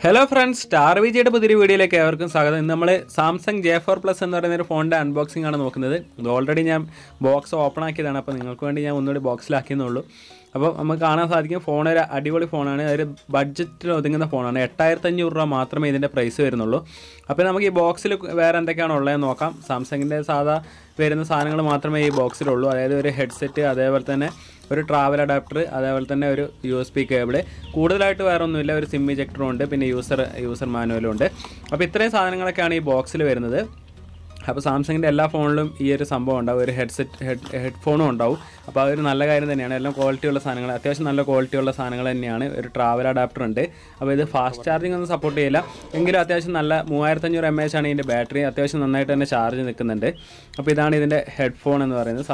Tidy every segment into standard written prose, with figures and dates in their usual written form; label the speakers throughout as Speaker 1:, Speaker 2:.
Speaker 1: Hello friends, star വിജിയുടെ പുതിയൊരു വീഡിയോയിലേക്ക് ഏവർക്കും സ്വാഗതം. ഇന്ന് നമ്മൾ സാംസങ് J4+ എന്ന് പറയുന്ന ഒരു ഫോണിൻ്റെ അൺബോക്സിംഗ് ആണ് നോക്കുന്നത്. ഇത് ഓൾറെഡി ഞാൻ ബോക്സ് ഓപ്പൺ ആക്കിയതാണ്, അപ്പോൾ നിങ്ങൾക്ക് വേണ്ടി ഞാൻ ഒന്നുകൂടി ബോക്സിലാക്കിയെന്നുള്ളൂ. അപ്പോൾ നമുക്ക് കാണാൻ സാധിക്കും ഫോൺ ഒരു അടിപൊളി ഫോണാണ്. ഒരു ബഡ്ജറ്റിൽ ഒതുങ്ങുന്ന ഫോണാണ്. 8500 രൂപ മാത്രമേ ഇതിൻ്റെ പ്രൈസ് വരുന്നുള്ളൂ. അപ്പോൾ നമുക്ക് ഈ ബോക്സിൽ വേറെ എന്തൊക്കെയാണ് ഉള്ളതെന്ന് നോക്കാം. സാംസങ്ങിൻ്റെ സാധാ വരുന്ന സാധനങ്ങൾ മാത്രമേ ഈ ബോക്സിലുള്ളൂ. അതായത് ഒരു ഹെഡ്സെറ്റ്, അതേപോലെ തന്നെ ഒരു ട്രാവൽ അഡാപ്റ്റർ, അതേപോലെ തന്നെ ഒരു USB കേബിൾ. കൂടുതലായിട്ട് വേറെ ഒന്നുമില്ല. ഒരു സിം ഇജക്ടറും ഉണ്ട്, പിന്നെ യൂസർ മാനുവലും ഉണ്ട്. അപ്പോൾ ഇത്രയും സാധനങ്ങളൊക്കെയാണ് ഈ ബോക്സിൽ വരുന്നത്. അപ്പോൾ സാംസങ്ങിൻ്റെ എല്ലാ ഫോണിലും ഈ ഒരു സംഭവം ഉണ്ടാവും. ഒരു ഹെഡ്ഫോണും ഉണ്ടാവും. അപ്പോൾ അതൊരു നല്ല കാര്യം തന്നെയാണ്. എല്ലാം ക്വാളിറ്റിയുള്ള സാധനങ്ങൾ, അത്യാവശ്യം നല്ല ക്വാളിറ്റിയുള്ള സാധനങ്ങൾ തന്നെയാണ്. ഒരു ട്രാവൽ അഡാപ്റ്റർ ഉണ്ട്. അപ്പോൾ ഇത് ഫാസ്റ്റ് ചാർജിങ് ഒന്നും സപ്പോർട്ട് ചെയ്യില്ല, എങ്കിലും അത്യാവശ്യം നല്ല 3500 mAh ആണ് ഇതിൻ്റെ ബാറ്ററി. അത്യാവശ്യം നന്നായിട്ട് തന്നെ ചാർജ് നിൽക്കുന്നുണ്ട്. അപ്പോൾ ഇതാണ് ഇതിൻ്റെ ഹെഡ്ഫോൺ എന്ന് പറയുന്നത്.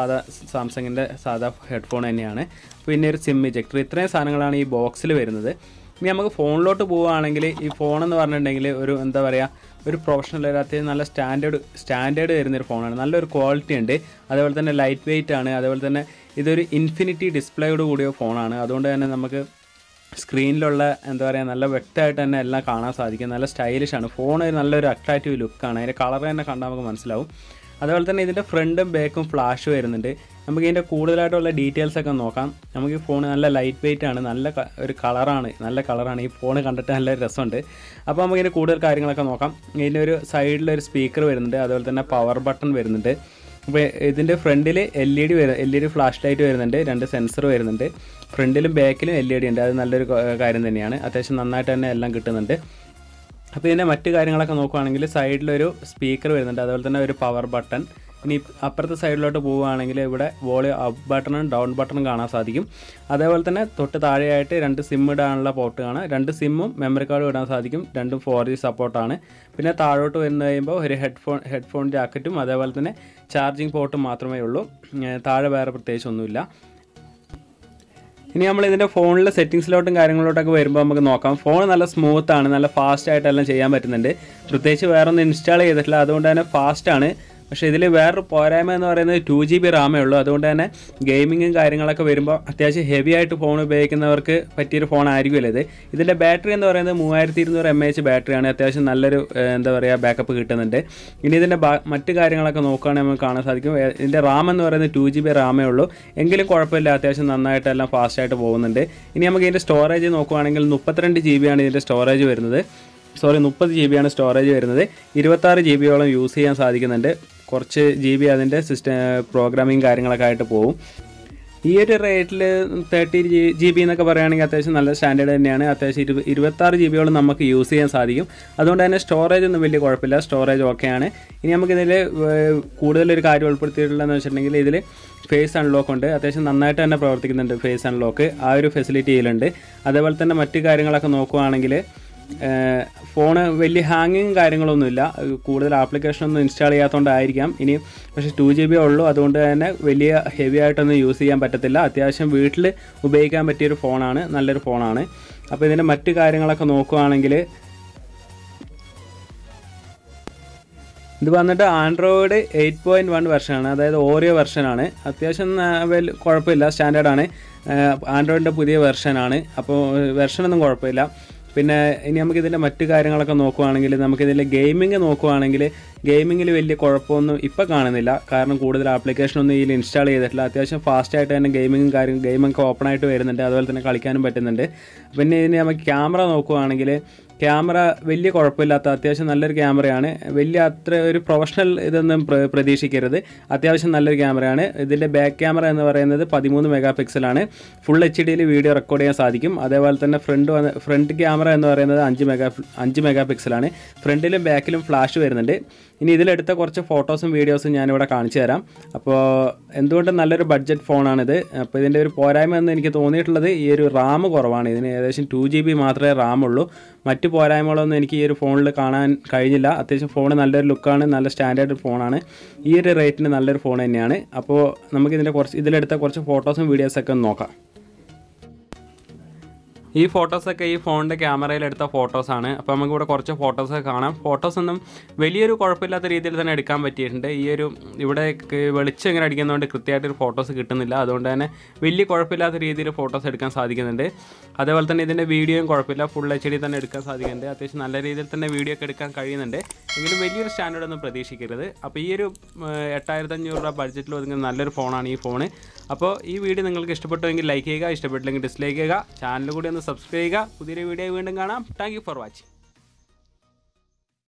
Speaker 1: സാംസങ്ങിൻ്റെ സാധാ ഹെഡ്ഫോൺ തന്നെയാണ്. പിന്നെ ഒരു സിം ഇജക്ടർ. ഇത്രയും സാധനങ്ങളാണ് ഈ ബോക്സിൽ വരുന്നത്. ഇനി നമുക്ക് ഫോണിലോട്ട് പോവുകയാണെങ്കിൽ ഈ ഫോണെന്ന് പറഞ്ഞിട്ടുണ്ടെങ്കിൽ ഒരു എന്താ പറയുക, ഒരു പ്രൊഫഷണൽ, അത്യാവശ്യം നല്ല സ്റ്റാൻഡേർഡ് വരുന്നൊരു ഫോണാണ്. നല്ലൊരു ക്വാളിറ്റി ഉണ്ട്. അതേപോലെ തന്നെ ലൈറ്റ് വെയിറ്റ് ആണ്. അതേപോലെ തന്നെ ഇതൊരു ഇൻഫിനിറ്റി ഡിസ്പ്ലേയോട് കൂടിയ ഫോണാണ്. അതുകൊണ്ട് തന്നെ നമുക്ക് സ്ക്രീനിലുള്ള എന്താ പറയുക, നല്ല വ്യക്തമായിട്ട് തന്നെ എല്ലാം കാണാൻ സാധിക്കും. നല്ല സ്റ്റൈലിഷാണ് ഫോൺ. നല്ലൊരു അട്രാക്റ്റീവ് ലുക്കാണ്. അതിൻ്റെ കളർ തന്നെ കണ്ടാൽ നമുക്ക് മനസ്സിലാവും. അതുപോലെ തന്നെ ഇതിൻ്റെ ഫ്രണ്ടും ബാക്കും ഫ്ലാഷ് വരുന്നുണ്ട്. നമുക്ക് ഇതിൻ്റെ കൂടുതലായിട്ടുള്ള ഡീറ്റെയിൽസൊക്കെ നോക്കാം. നമുക്ക് ഈ ഫോൺ നല്ല ലൈറ്റ് വെയിറ്റ് ആണ്. നല്ല കളറാണ്. ഈ ഫോൺ കണ്ടിട്ട് നല്ല രസമുണ്ട്. അപ്പോൾ നമുക്ക് ഇതിൻ്റെ കൂടുതൽ കാര്യങ്ങളൊക്കെ നോക്കാം. ഇതിൻ്റെ ഒരു സൈഡിലൊരു സ്പീക്കർ വരുന്നുണ്ട്. അതുപോലെ തന്നെ പവർ ബട്ടൺ വരുന്നുണ്ട്. അപ്പോൾ ഇതിൻ്റെ ഫ്രണ്ടിൽ LED ഫ്ലാഷ് ലൈറ്റ് വരുന്നുണ്ട്. 2 സെൻസർ വരുന്നുണ്ട്. ഫ്രണ്ടിലും ബാക്കിലും LED ഉണ്ട്. അത് നല്ലൊരു കാര്യം തന്നെയാണ്. അത്യാവശ്യം നന്നായിട്ട് തന്നെ എല്ലാം കിട്ടുന്നുണ്ട്. അപ്പോൾ ഇതിൻ്റെ മറ്റു കാര്യങ്ങളൊക്കെ നോക്കുകയാണെങ്കിൽ സൈഡിലൊരു സ്പീക്കർ വരുന്നുണ്ട്. അതുപോലെ തന്നെ ഒരു പവർ ബട്ടൺ. ഇനി അപ്പുറത്തെ സൈഡിലോട്ട് പോവുകയാണെങ്കിൽ ഇവിടെ വോളിയം അപ്പ് ബട്ടണും ഡൗൺ ബട്ടണും കാണാൻ സാധിക്കും. അതേപോലെ തന്നെ തൊട്ട് താഴെയായിട്ട് 2 സിം ഇടാനുള്ള പോർട്ട് കാണാം. 2 സിമ്മും മെമ്മറി കാർഡും ഇടാൻ സാധിക്കും. രണ്ടും 4G സപ്പോർട്ടാണ്. പിന്നെ താഴോട്ട് വന്നു കഴിയുമ്പോൾ ഒരു ഹെഡ്ഫോൺ ജാക്കറ്റും അതേപോലെ തന്നെ ചാർജിങ് പോർട്ടും മാത്രമേ ഉള്ളൂ. താഴെ വേറെ പ്രത്യേകിച്ച് ഒന്നുമില്ല. ഇനി നമ്മൾ ഇതിൻ്റെ ഫോണിലെ സെറ്റിങ്സിലോട്ടും കാര്യങ്ങളിലോട്ടൊക്കെ വരുമ്പോൾ നമുക്ക് നോക്കാം. ഫോൺ നല്ല സ്മൂത്താണ്. നല്ല ഫാസ്റ്റായിട്ടെല്ലാം ചെയ്യാൻ പറ്റുന്നുണ്ട്. പ്രത്യേകിച്ച് വേറെ ഒന്നും ഇൻസ്റ്റാൾ ചെയ്തിട്ടില്ല, അതുകൊണ്ട് തന്നെ ഫാസ്റ്റാണ്. പക്ഷേ ഇതിൽ വേറൊരു പോരായ്മ എന്ന് പറയുന്നത് 2GB റാമേ ഉള്ളൂ. അതുകൊണ്ട് തന്നെ ഗെയിമിങ്ങും കാര്യങ്ങളൊക്കെ വരുമ്പോൾ അത്യാവശ്യം ഹെവി ആയിട്ട് ഫോൺ ഉപയോഗിക്കുന്നവർക്ക് പറ്റിയൊരു ഫോൺ ആയിരിക്കുമല്ലോ ഇത്. ഇതിൻ്റെ ബാറ്ററി എന്ന് പറയുന്നത് 3200 mAh ബാറ്ററിയാണ്. അത്യാവശ്യം നല്ലൊരു എന്താ പറയുക ബാക്കപ്പ് കിട്ടുന്നുണ്ട്. ഇനി ഇതിൻ്റെ മറ്റു കാര്യങ്ങളൊക്കെ നോക്കുകയാണെങ്കിൽ നമുക്ക് കാണാൻ സാധിക്കും. ഇതിൻ്റെ റാം എന്ന് പറയുന്നത് 2GB റാമേ ഉള്ളൂ, എങ്കിലും കുഴപ്പമില്ല. അത്യാവശ്യം നന്നായിട്ടെല്ലാം ഫാസ്റ്റായിട്ട് പോകുന്നുണ്ട്. ഇനി നമുക്ക് ഇതിൻ്റെ സ്റ്റോറേജ് നോക്കുകയാണെങ്കിൽ 32GB ആണ് ഇതിൻ്റെ സ്റ്റോറേജ് വരുന്നത്. 30 GB ആണ് സ്റ്റോറേജ് വരുന്നത്. 26 GB യൂസ് ചെയ്യാൻ സാധിക്കുന്നുണ്ട്. കുറച്ച് GB അതിൻ്റെ പ്രോഗ്രാമിങ് കാര്യങ്ങളൊക്കെ ആയിട്ട് പോകും. ഈ ഒരു റേറ്റിൽ 30 GB എന്നൊക്കെ പറയുകയാണെങ്കിൽ അത്യാവശ്യം നല്ല സ്റ്റാൻഡേർഡ് തന്നെയാണ്. അത്യാവശ്യം 26 GB നമുക്ക് യൂസ് ചെയ്യാൻ സാധിക്കും. അതുകൊണ്ട് തന്നെ സ്റ്റോറേജ് ഒന്നും വലിയ കുഴപ്പമില്ല. സ്റ്റോറേജ് ഓക്കെയാണ്. ഇനി നമുക്കിതിൽ കൂടുതലൊരു കാര്യം ഉൾപ്പെടുത്തിയിട്ടുള്ളതെന്ന് വെച്ചിട്ടുണ്ടെങ്കിൽ ഇതിൽ ഫേസ് അൺലോക്ക് ഉണ്ട്. അത്യാവശ്യം നന്നായിട്ട് തന്നെ പ്രവർത്തിക്കുന്നുണ്ട് ഫേസ് അൺലോക്ക്. ആ ഒരു ഫെസിലിറ്റി ഇതിലുണ്ട്. അതേപോലെ തന്നെ മറ്റു കാര്യങ്ങളൊക്കെ നോക്കുകയാണെങ്കിൽ ഫോണ് വലിയ ഹാങ്ങിങ് കാര്യങ്ങളൊന്നുമില്ല. കൂടുതൽ ആപ്ലിക്കേഷനൊന്നും ഇൻസ്റ്റാൾ ചെയ്യാത്തതുകൊണ്ടായിരിക്കാം. ഇനി പക്ഷേ 2GB ഉള്ളൂ. അതുകൊണ്ട് തന്നെ വലിയ ഹെവി ആയിട്ടൊന്നും യൂസ് ചെയ്യാൻ പറ്റത്തില്ല. അത്യാവശ്യം വീട്ടിൽ ഉപയോഗിക്കാൻ പറ്റിയൊരു ഫോണാണ്. നല്ലൊരു ഫോണാണ്. അപ്പോൾ ഇതിൻ്റെ മറ്റു കാര്യങ്ങളൊക്കെ നോക്കുകയാണെങ്കിൽ ഇത് വന്നിട്ട് ആൻഡ്രോയിഡ് 8.1 വെർഷനാണ്. അതായത് ഓറിയോ വെർഷനാണ്. അത്യാവശ്യം കുഴപ്പമില്ല, സ്റ്റാൻഡേർഡാണ്. ആൻഡ്രോയിഡിൻ്റെ പുതിയ വെർഷനാണ്. അപ്പോൾ വെർഷനൊന്നും കുഴപ്പമില്ല. പിന്നെ ഇനി നമുക്കിതിൻ്റെ മറ്റു കാര്യങ്ങളൊക്കെ നോക്കുകയാണെങ്കിൽ നമുക്കിതിൽ ഗെയിമിങ് നോക്കുകയാണെങ്കിൽ ഗെയിമിങ്ങിൽ വലിയ കുഴപ്പമൊന്നും ഇപ്പോൾ കാണുന്നില്ല. കാരണം കൂടുതൽ ആപ്ലിക്കേഷനൊന്നും ഇതിൽ ഇൻസ്റ്റാൾ ചെയ്തിട്ടില്ല. അത്യാവശ്യം ഫാസ്റ്റായിട്ട് തന്നെ ഗെയിമൊക്കെ ഓപ്പണായിട്ട് വരുന്നുണ്ട്. അതുപോലെ തന്നെ കളിക്കാനും പറ്റുന്നുണ്ട്. പിന്നെ ഇതിന് നമുക്ക് ക്യാമറ നോക്കുകയാണെങ്കിൽ ക്യാമറ വലിയ കുഴപ്പമില്ലാത്ത അത്യാവശ്യം നല്ലൊരു ക്യാമറയാണ്. വലിയ അത്ര ഒരു പ്രൊഫഷണൽ ഇതൊന്നും പ്രതീക്ഷിക്കരുത്. അത്യാവശ്യം നല്ലൊരു ക്യാമറയാണ്. ഇതിൻ്റെ ബാക്ക് ക്യാമറ എന്ന് പറയുന്നത് 13 മെഗാപിക്സലാണ്. ഫുൾ HD വീഡിയോ റെക്കോർഡ് ചെയ്യാൻ സാധിക്കും. അതേപോലെ തന്നെ ഫ്രണ്ട് ക്യാമറ എന്ന് പറയുന്നത് 5 മെഗാപിക്സലാണ്. ഫ്രണ്ടിലും ബാക്കിലും ഫ്ലാഷ് വരുന്നുണ്ട്. ഇനി ഇതിലെടുത്ത കുറച്ച് ഫോട്ടോസും വീഡിയോസും ഞാനിവിടെ കാണിച്ചു തരാം. അപ്പോൾ എന്തുകൊണ്ടും നല്ലൊരു ബഡ്ജറ്റ് ഫോണാണിത്. അപ്പോൾ ഇതിൻ്റെ ഒരു പോരായ്മ എന്ന് എനിക്ക് തോന്നിയിട്ടുള്ളത് ഈ ഒരു റാം കുറവാണ്. ഇതിന് ഏകദേശം 2GB മാത്രമേ റാം ഉള്ളൂ. മറ്റ് പോരായ്മകളൊന്നും എനിക്ക് ഈ ഒരു ഫോണിൽ കാണാൻ കഴിഞ്ഞില്ല. അത്യാവശ്യം ഫോൺ നല്ലൊരു ലുക്കാണ്. നല്ല സ്റ്റാൻഡേർഡ് ഫോണാണ്. ഈ ഒരു റേറ്റിന് നല്ലൊരു ഫോൺ തന്നെയാണ്. അപ്പോൾ നമുക്കിതിൻ്റെ ഇതിലെടുത്ത കുറച്ച് ഫോട്ടോസും വീഡിയോസൊക്കെ ഒന്ന് നോക്കാം. ഈ ഫോട്ടോസൊക്കെ ഈ ഫോണിൻ്റെ ക്യാമറയിലെടുത്ത ഫോട്ടോസാണ്. അപ്പോൾ നമുക്കിവിടെ കുറച്ച് ഫോട്ടോസൊക്കെ കാണാം. ഫോട്ടോസൊന്നും വലിയൊരു കുഴപ്പമില്ലാത്ത രീതിയിൽ തന്നെ എടുക്കാൻ പറ്റിയിട്ടുണ്ട്. ഇവിടെ വെളിച്ചം ഇങ്ങനെ അടിക്കുന്നതുകൊണ്ട് കൃത്യമായിട്ടൊരു ഫോട്ടോസ് കിട്ടുന്നില്ല. അതുകൊണ്ട് തന്നെ വലിയ കുഴപ്പമില്ലാത്ത രീതിയിൽ ഫോട്ടോസ് എടുക്കാൻ സാധിക്കുന്നുണ്ട്. അതേപോലെ തന്നെ ഇതിൻ്റെ വീഡിയോയും കുഴപ്പമില്ല, ഫുൾ HD തന്നെ എടുക്കാൻ സാധിക്കുന്നുണ്ട്. അത്യാവശ്യം നല്ല രീതിയിൽ തന്നെ വീഡിയോ ഒക്കെ എടുക്കാൻ കഴിയുന്നുണ്ട്. എങ്കിലും വലിയൊരു സ്റ്റാൻഡേർഡ് ഒന്നും പ്രതീക്ഷിക്കരുത്. അപ്പോൾ ഈ ഒരു 8500 രൂപ ബഡ്ജറ്റിൽ ഒതുങ്ങുന്ന നല്ലൊരു ഫോണാണ് ഈ ഫോൺ. അപ്പോൾ ഈ വീഡിയോ നിങ്ങൾക്ക് ഇഷ്ടപ്പെട്ടുവെങ്കിൽ ലൈക്ക് ചെയ്യുക, ഇഷ്ടപ്പെട്ടില്ലെങ്കിൽ ഡിസ്ലൈക്ക് ചെയ്യുക, ചാനൽ കൂടി ഒന്ന് സബ്സ്ക്രൈബ് ചെയ്യുക. പുതിയൊരു വീഡിയോ വീണ്ടും കാണാം. Thank you for watching.